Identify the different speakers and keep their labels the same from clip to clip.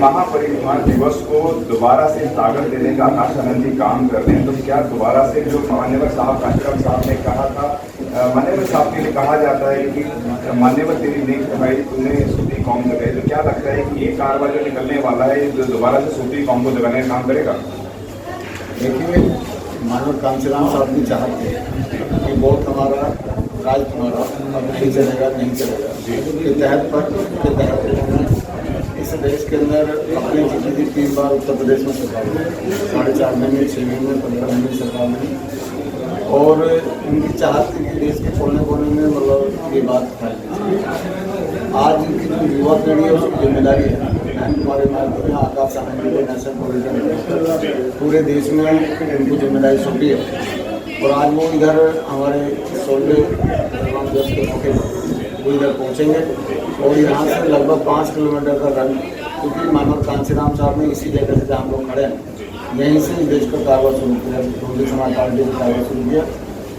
Speaker 1: महापरिनिर्वाण दिवस को दोबारा से ताकत देने का आकाश आनंद जी काम कर रहे हैं, तो क्या दोबारा से जो मान्यवर साहब कांचीराम साहब ने कहा था, मान्यवर साहब के लिए कहा जाता है कि मान्यवर तेरी नेक भाई तूने सूफी कौम जगाई, तो क्या लगता है कि ये कारवा जो निकलने वाला है जो दोबारा से सूफी कौम को जगाने का काम करेगा?
Speaker 2: देखिए, मानव कांचीराम साहब की चाहत है कि बहुत हमारा राज तुम्हारा अब नहीं चलेगा, नहीं चलेगा के तहत उन्होंने इस देश के अंदर अपनी जिंदगी 3 बार उत्तर प्रदेश में सरकार बनी, 4.5 महीने, 6 महीने, 15 महीने सरकार बनी, और उनकी चाहत थी कि देश के कोने कोने में मतलब ये बात फैल। आज इनकी जो युवा पीढ़ी है उसकी जिम्मेदारी है, हमारे माध्यम में आकाश आनंद जी को नेशनल पॉलिटिकल पूरे देश में इनको जिम्मेदारी सौंपी है, और आज वो इधर हमारे 16 दिवस के मौके पर वो इधर पहुँचेंगे, और यहाँ से लगभग 5 किलोमीटर का रन, क्योंकि मानव कांचीराम साहब ने इसी जगह से जहाँ हम लोग खड़े हैं यहीं से इस देश का कारवा शुरू किया, बहुजन समाज पार्टी का कारवा शुरू किया,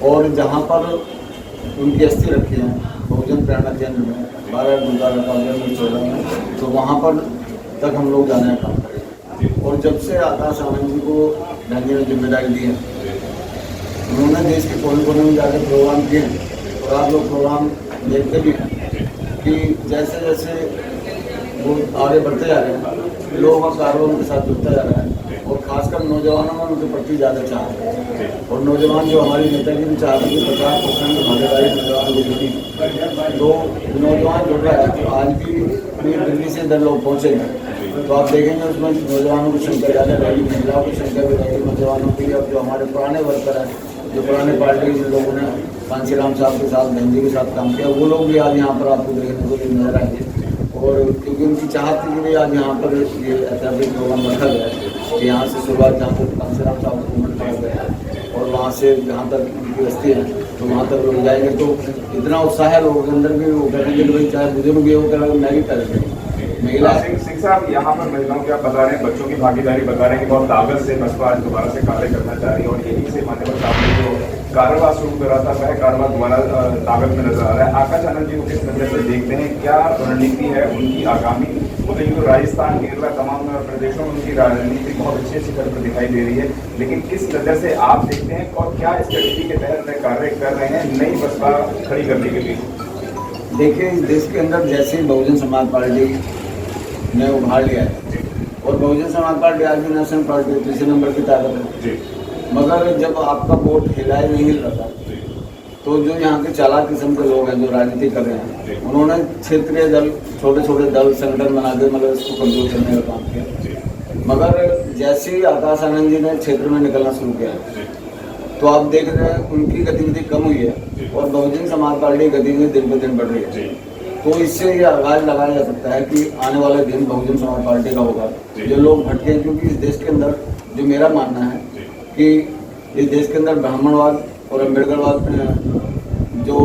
Speaker 2: और जहाँ पर उनकी अस्थि रखी है बहुजन प्रेरणा केंद्र में 12 गुरुद्वारा में 14 में, तो वहाँ पर तक हम लोग जाने का काम करेंगे। और जब से आकाश आनंद जी को गांधी ने जिम्मेदारी दी है, उन्होंने देश के कोने कोने में जाकर प्रोग्राम किए, और आप लोग प्रोग्राम देखते भी हैं कि जैसे जैसे वो आगे बढ़ते जा रहे हैं, लोगों का कारोबार उनके साथ जुड़ता जा रहा है, और खासकर नौजवानों में उनके प्रति ज़्यादा चाहते हैं, और नौजवान जो हमारी नेता की भी चाहते हैं कि 50% भागीदारी नौजवान को जुड़ी, तो नौजवान जुड़ रहा है। तो आज भी दिल्ली से इधर लोग पहुँचेंगे तो आप देखेंगे उसमें नौजवानों की संख्या ज़्यादा रहेगी, महिलाओं की संख्या भी रहेगी, नौजवानों की। अब जो हमारे पुराने वर्कर हैं, जो पुराने पार्टी के लोगों ने कांचीराम साहब के साथ, गांधी के साथ काम किया, वो लोग भी आज यहाँ पर आपको देखने को नजर आएंगे, और क्योंकि उनकी चाहत थी कि आज यहाँ पर ये ऐतिहासिक प्रोग्राम रखा गया है कि यहाँ से शुरुआत जहाँ तक कांचीराम साहब को मूवमेंट करा गया है, और वहाँ से जहाँ तक उनकी बस्ती है तो वहाँ तक लोग जाएंगे, तो इतना उत्साह है लोगों के अंदर भी, वो करेंगे कि भाई चाहे बुजुर्ग भी हो करेंगे, मैं भी करेंगे। महिला
Speaker 1: सिंह साहब, यहाँ पर महिलाओं की आप बता रहे हैं, बच्चों की भागीदारी बता रहे हैं कि बहुत ताकत से बसपा आज दोबारा से कार्य करना चाह रही है, और यहीं से मान्यवर साहब ने जो कारवा शुरू करा था वह कारवा दोबारा ताकत में नजर आ रहा है। आकाश आनंद जी को किस नजर से देखते हैं, क्या रणनीति है उनकी आगामी? मुझे तो राजस्थान, केरला, तमाम प्रदेशों में उनकी राजनीति बहुत अच्छे शिखर पर दिखाई दे रही है, लेकिन किस नजर से आप देखते हैं और क्या स्ट्रेटेजी के तहत वे कार्य कर रहे हैं नई बसपा खड़ी करने के लिए?
Speaker 2: देखिए, इस देश के अंदर जैसे ही बहुजन समाज पार्टी ने उभार लिया है, और बहुजन समाज पार्टी आज भी नेशनल पार्टी 3 नंबर की ताकत है, मगर जब आपका वोट हिलाए नहीं हिल रहा, तो जो यहाँ के चालाक किस्म के लोग हैं जो राजनीति कर रहे हैं, उन्होंने क्षेत्रीय दल, छोटे छोटे दल, संगठन बना के मतलब इसको कमजोर करने का काम किया। मगर जैसे ही आकाश आनंद जी ने क्षेत्र में निकलना शुरू किया, तो आप देख रहे हैं उनकी गतिविधि कम हुई है, और बहुजन समाज पार्टी की गतिविधि दिन ब दिन बढ़ रही है। तो इससे ये आगाज लगाया जा सकता है कि आने वाले दिन बहुजन समाज पार्टी का होगा, जो लोग भटके, क्योंकि इस देश के अंदर जो मेरा मानना है कि इस देश के अंदर ब्राह्मणवाद और अम्बेडकरवाद, जो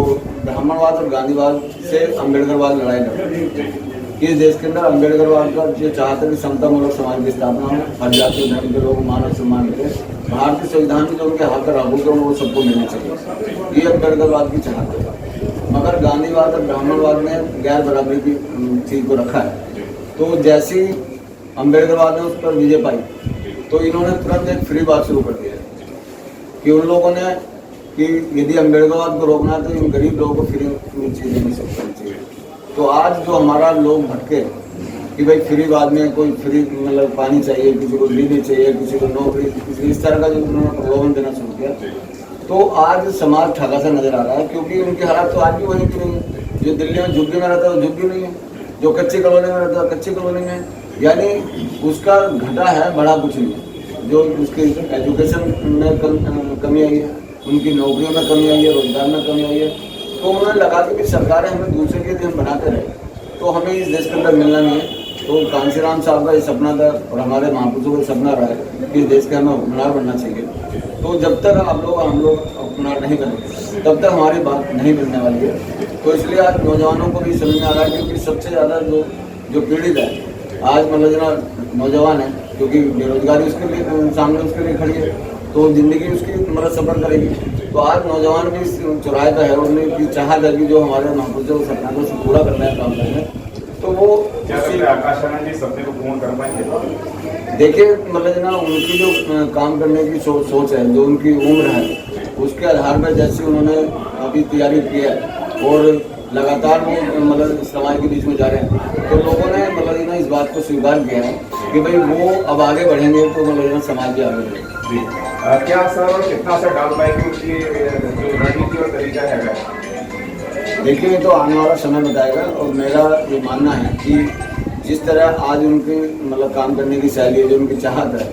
Speaker 2: ब्राह्मणवाद और गांधीवाद से अम्बेडकरवाद लड़ाई लड़ रही है। इस देश के अंदर अम्बेडकरवाद का जो चाहते हैं कि समतामूलक समाज की स्थापना हो, हर जाति धर्म के लोग मानव सम्मान मिले, भारतीय संविधान में जो उनके हक और हकूक़ हैं वो सबको मिलना चाहिए, ये अम्बेडकरवाद की चाहत है। मगर गांधीवाद और ब्राह्मणवाद ने गैर बराबरी की चीज़ को रखा है, तो जैसे ही अम्बेडकरवाद ने उस पर विजय पाई, तो इन्होंने तुरंत एक फ्री बात शुरू कर दिया कि उन लोगों ने कि यदि अम्बेडकरवाद को रोकना है तो इन गरीब लोगों को फ्री चीज़ें नहीं चाहिए। तो आज जो हमारा लोग भटके कि भाई फ्रीवाद में कोई फ्री मतलब पानी चाहिए, किसी को बिजली चाहिए, किसी को नौकरी, किसी इस तरह का जो उन्होंने प्रलोभन देना शुरू किया, तो आज समाज ठगा सा नजर आ रहा है, क्योंकि उनकी हालत तो आज भी वही की नहीं है। जो दिल्ली में झुग्गी में रहता है वो झुग्गी नहीं है, जो कच्ची कॉलोनी में रहता है कच्ची कॉलोनी में, यानी उसका घटा है, बड़ा कुछ नहीं है। जो उसकी एजुकेशन में कमी आई है, उनकी नौकरियों में कमी आई है, रोजगार में कमी आई है, तो उन्होंने लगा कि सरकारें हमें दूसरे के दिन बनाते रहे, तो हमें इस देश के अंदर मिलना नहीं है। तो कांचीराम साहब का ये सपना था, और हमारे महापुरुषों का सपना रहा है कि इस देश के हमें हुक्मरान बनना चाहिए। तो जब तक हम लोग हुक्मरान नहीं बनेंगे, तब तक हमारी बात नहीं मिलने वाली है। तो इसलिए आज नौजवानों को भी समझ में आ रहा है, क्योंकि सबसे ज़्यादा जो पीड़ित है आज मतलब जो नौजवान है, क्योंकि बेरोजगारी उसके लिए सामने उसके लिए खड़ी है, तो ज़िंदगी उसकी मतलब सफ़र करेगी। तो आज नौजवान भी चौराहे पर है, उन्हें चाहत है कि जो हमारे महापुरुषों के सपना को पूरा करने का काम करेंगे। तो वो
Speaker 1: क्या लगता है आकाश आनंद जी सपने को पूर्ण कर पाएंगे?
Speaker 2: देखिए मतलब ना उनकी जो काम करने की सोच है, जो उनकी उम्र है, उसके आधार पर जैसे उन्होंने अभी तैयारी की है और लगातार वो मतलब समाज के बीच में जा रहे हैं, तो लोगों ने मतलब ना इस बात को स्वीकार किया है कि भाई वो अब आगे बढ़ेंगे तो मतलब ना समाज भी आगे बढ़ेगा।
Speaker 1: जी क्या असर और कितना असर डाल पाएगी उनकी जो रणनीति और तरीका है?
Speaker 2: देखिए ये तो आने वाला समय बताएगा, और मेरा ये मानना है कि जिस तरह आज उनके मतलब काम करने की शैली है, जो उनकी चाहत है,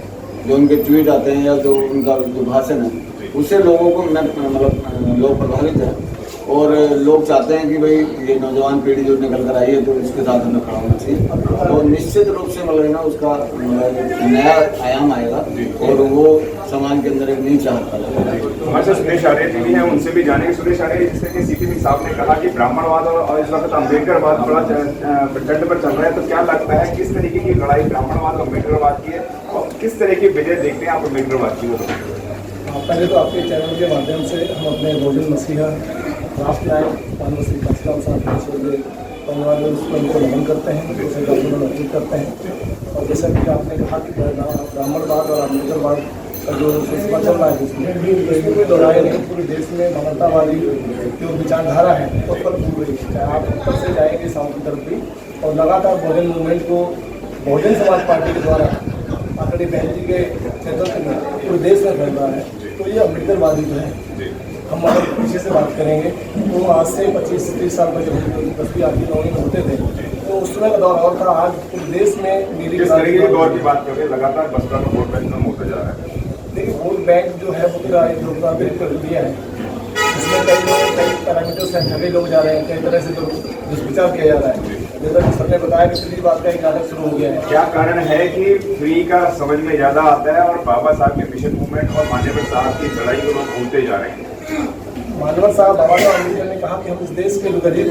Speaker 2: जो उनके ट्वीट आते हैं या जो उनका जो भाषण है, उससे लोगों को मतलब लोग प्रभावित हैं और लोग चाहते हैं कि भाई ये नौजवान पीढ़ी जो निकल कर आई है तो इसके साथ हमें खड़ा होना चाहिए, तो निश्चित रूप से मतलब ना उसका नया आयाम आएगा और वो समाज के अंदर एक नई चाहत पैदा।
Speaker 1: हमारे साथ सुरेश आर्य जी भी हैं, उनसे भी जानेंगे। सुरेश आर्य, जिससे कि सीपी साहब ने कहा कि ब्राह्मणवाद और इस वक्त अम्बेडकरवाद बड़ा प्रचंड पर चल रहा है, तो क्या लगता है किस तरीके की लड़ाई ब्राह्मणवाद और अम्बेडकरवाद की है और किस तरह की विजय देखते हैं आप अम्बेडकरवाद की? वो
Speaker 3: पहले तो आपके चैनल के माध्यम से हम अपने बहुजन मसीहा राष्ट्र नायक मानव श्री काशीराम साहब के परिवार उनको नमन करते हैं, उसे गर्व अर्पित करते हैं। और जैसा कि आपने कहा कि ब्राह्मणवाद और अम्बेडकरवाद का जो सिलसिला चल रहा है इसमें कोई दोहराया नहीं, पूरे देश में मानवतावादी जो विचारधारा है वो फल फूल रही है, चाहे आप ऊपर से जाएंगे साउथ की तरफ भी। और लगातार बहुजन मूवमेंट को बहुजन समाज पार्टी के द्वारा आखिरी बहन जी के नेतृत्व में पूरे देश में फैल रहा है। तो ये अम्बेडकरवादी जो है, हम अगर पीछे से बात करेंगे तो आज से 25-30 साल पहले 10वीं 8वीं 9वीं में होते थे, तो उस समय का दौर और था। आज पूरे देश में नीली
Speaker 1: किस तरीके के दौर की बात करें, लगातार बसपा का वोट बैंक कम होता जा रहा है।
Speaker 3: देखिए वोट बैंक जो है वो पूरा एक लोकतांत्रिक प्रक्रिया है, इसमें कई पैरामीटर्स हैं, जगह लोग जा रहे हैं, कई तरह से दुष्प्रचार किया जा रहा है। जैसा कि सबने बताया कि फ्री बात का एक नाटक शुरू हो गया है।
Speaker 1: क्या कारण है कि फ्री का समझ में ज्यादा आता है और बाबा साहब के मिशन मूवमेंट और मान्यवर साहब की लड़ाई को लोग भूलते जा रहे हैं?
Speaker 3: मान्यवर साहब बाबा साहब अम्बेडकर ने कहा कि हम इस देश के गरीब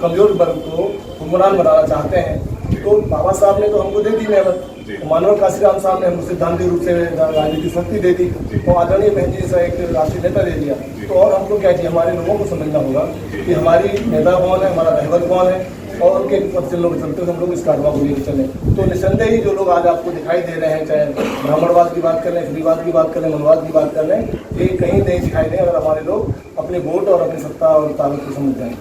Speaker 3: कमजोर वर्ग को हुक्मरान बनाना चाहते हैं, तो बाबा साहब ने तो हमको दे दी नेमत, मानव काशीराम साहब ने हमको सिद्धांतिक रूप से राजनीतिक शक्ति दे दी और आदरणीय बहन जी से एक राष्ट्रीय नेता दे दिया। तो और हमको क्या चाहिए, हमारे लोगों को समझना होगा कि हमारी नेता कौन है, हमारा रहबर कौन है और उनके पद से लोग चलते हैं, हम लोग इस कारवा को लेकर चले। तो निस्संदेह ही जो लोग आज आपको दिखाई दे रहे हैं, चाहे ब्राह्मणवाद की बात कर लें, फ्रीवाद की बात कर लें, मनवाद की बात कर लें, ये कहीं नहीं दिखाई दें अगर हमारे लोग अपने वोट और अपनी सत्ता और ताकत को समझ जाएं।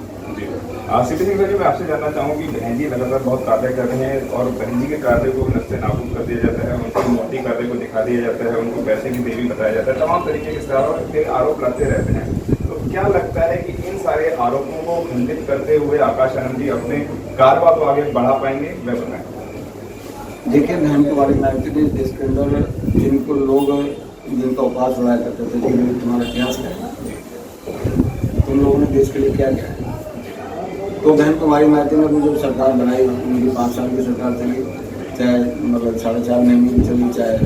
Speaker 1: सीपी सिंह जी, मैं आपसे जानना चाहूँगी, बहन जी लगातार बहुत कार्य कर रहे हैं और बहन जी के कार्य को नस्ते नाबूद कर दिया जाता है, उनके मोटी कार्य को दिखा दिया जाता है, उनको पैसे की देवी बताया जाता है, तमाम तरीके के आरोप लगते रहते हैं। तो क्या लगता है कि इन सारे आरोपों को खंडित करते हुए आकाश आनंद जी अपने कारवा को आगे बढ़ा पाएंगे? मैं बताएं।
Speaker 2: देखिए बहन कुमारी मायावती ने देश के अंदर जिनको लोग जिनका उपहास उड़ाया करते थे कि तुम्हारा इतिहास क्या है, तुम लोगों ने देश के लिए क्या किया है, तो बहन कुमारी मायावती ने जो सरकार बनाई, उनकी 5 साल की सरकार चली, चाहे मतलब 4.5 महीने की चली, चाहे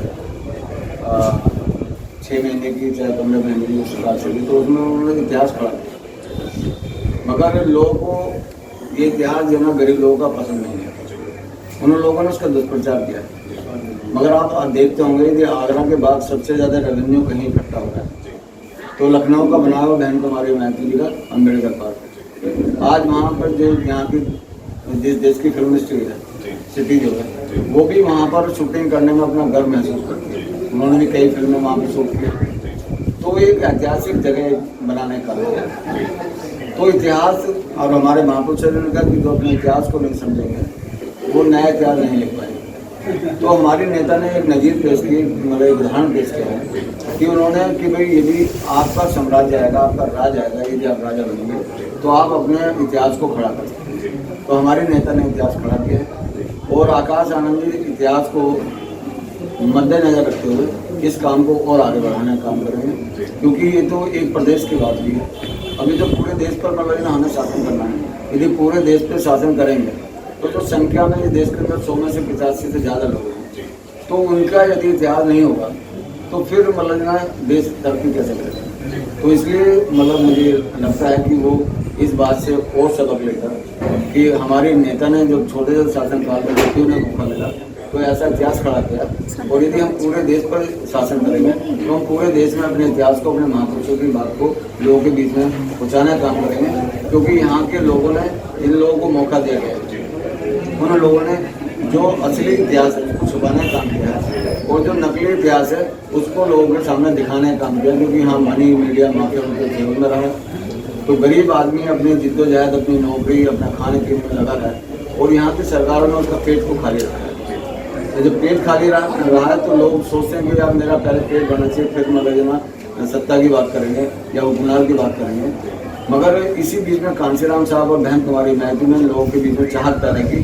Speaker 2: 6 महीने की, चाहे 15 महीने की सरकार चली, तो उसमें उन्होंने इतिहास पढ़ा। मगर लोगों को ये इतिहास जो ना गरीब लोगों का पसंद नहीं है, उन लोगों ने उसका दुष्प्रचार किया। मगर आप देखते होंगे कि आगरा के बाद सबसे ज़्यादा रेवेन्यू कहीं इकट्ठा हो रहा है, तो लखनऊ का बना हुआ बहन कुमारी मायावती जी का अम्बेडकर पार्क। आज वहाँ पर जो यहाँ की जिस देश की फिल्म इंडस्ट्री है, सिटी जो है, वो भी वहाँ पर शूटिंग करने में अपना गर्व महसूस करती है। उन्होंने भी कई फिल्में वहाँ पर शूट की, तो एक ऐतिहासिक जगह बनाने का है। तो इतिहास और हमारे महापुरुषों ने कहा कि जो अपने इतिहास को नहीं समझेंगे वो नया इतिहास नहीं लिख पाएंगे। तो हमारी नेता ने एक नज़ीर पेश की, मतलब एक उदाहरण पेश किया है कि उन्होंने कि भाई यदि आपका साम्राज्य आएगा, आपका राज आएगा, यदि आप राजा बनेंगे तो आप अपने इतिहास को खड़ा कर सकते हैं। तो हमारे नेता ने इतिहास खड़ा किया और आकाश आनंद जी इतिहास को मद्देनजर रखते हुए इस काम को और आगे बढ़ाने का काम करेंगे, क्योंकि ये तो एक प्रदेश की बात भी है। अभी तो पूरे देश पर मतलब हमें शासन करना है। यदि पूरे देश पर शासन करेंगे तो जो संख्या में देश के अंदर 100 में से 85 से ज़्यादा लोग हैं, तो उनका यदि इतिहास नहीं होगा तो फिर मतलब देश तरक्की कैसे करेगा। तो इसलिए मतलब मुझे लगता है कि वो इस बात से और सबक लेकर कि हमारे नेता ने जो छोटे से शासनकाल में व्यक्तियों ने मौका मिला तो ऐसा इतिहास खड़ा किया, और यदि हम पूरे देश पर शासन करेंगे तो हम पूरे देश में अपने इतिहास को, अपने महापुरुषों की बात को लोगों के बीच में पहुँचाने का काम करेंगे, क्योंकि यहाँ के लोगों ने इन लोगों को मौका दिया गया उन लोगों ने जो असली इतिहास है उसको छुपाने का काम किया है और जो नकली इतिहास है उसको लोगों के सामने दिखाने का काम किया, क्योंकि हाँ मनी मीडिया माफिया उनके खेल में रहा है, तो गरीब आदमी अपनी जिद्दोजहद, अपनी नौकरी, अपना खाने पीने में लगा रहा है और यहाँ की सरकारों ने उसका पेट को खाली रखा है। तो जब पेट खाली रहा है तो लोग सोचते हैं कि यार मेरा पहले पेट भरना चाहिए, फिर मगर जना सत्ता की बात करेंगे या उपनार की बात करेंगे। मगर इसी बीच में कांसीराम साहब और बहन कुमारी महती ने लोगों के बीच में चाहत पैदा की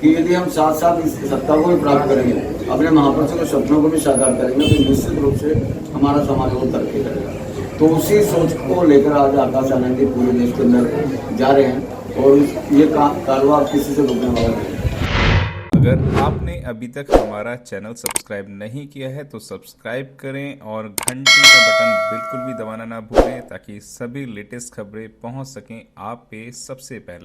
Speaker 2: कि यदि हम साथ साथ इस सत्ता को भी प्राप्त करेंगे, अपने महापुरुषों के सपनों को भी साकार करेंगे, तो निश्चित रूप से हमारा समाज और तरक्की करेगा। तो उसी सोच को लेकर आज आकाश आनंद जी पूरे देश के अंदर जा रहे हैं और ये कारवा किसी से रोकने वाला नहीं है।
Speaker 4: अगर आपने अभी तक हमारा चैनल सब्सक्राइब नहीं किया है तो सब्सक्राइब करें और घंटी का बटन बिल्कुल भी दबाना ना भूलें ताकि सभी लेटेस्ट खबरें पहुंच सकें आप पे सबसे पहले।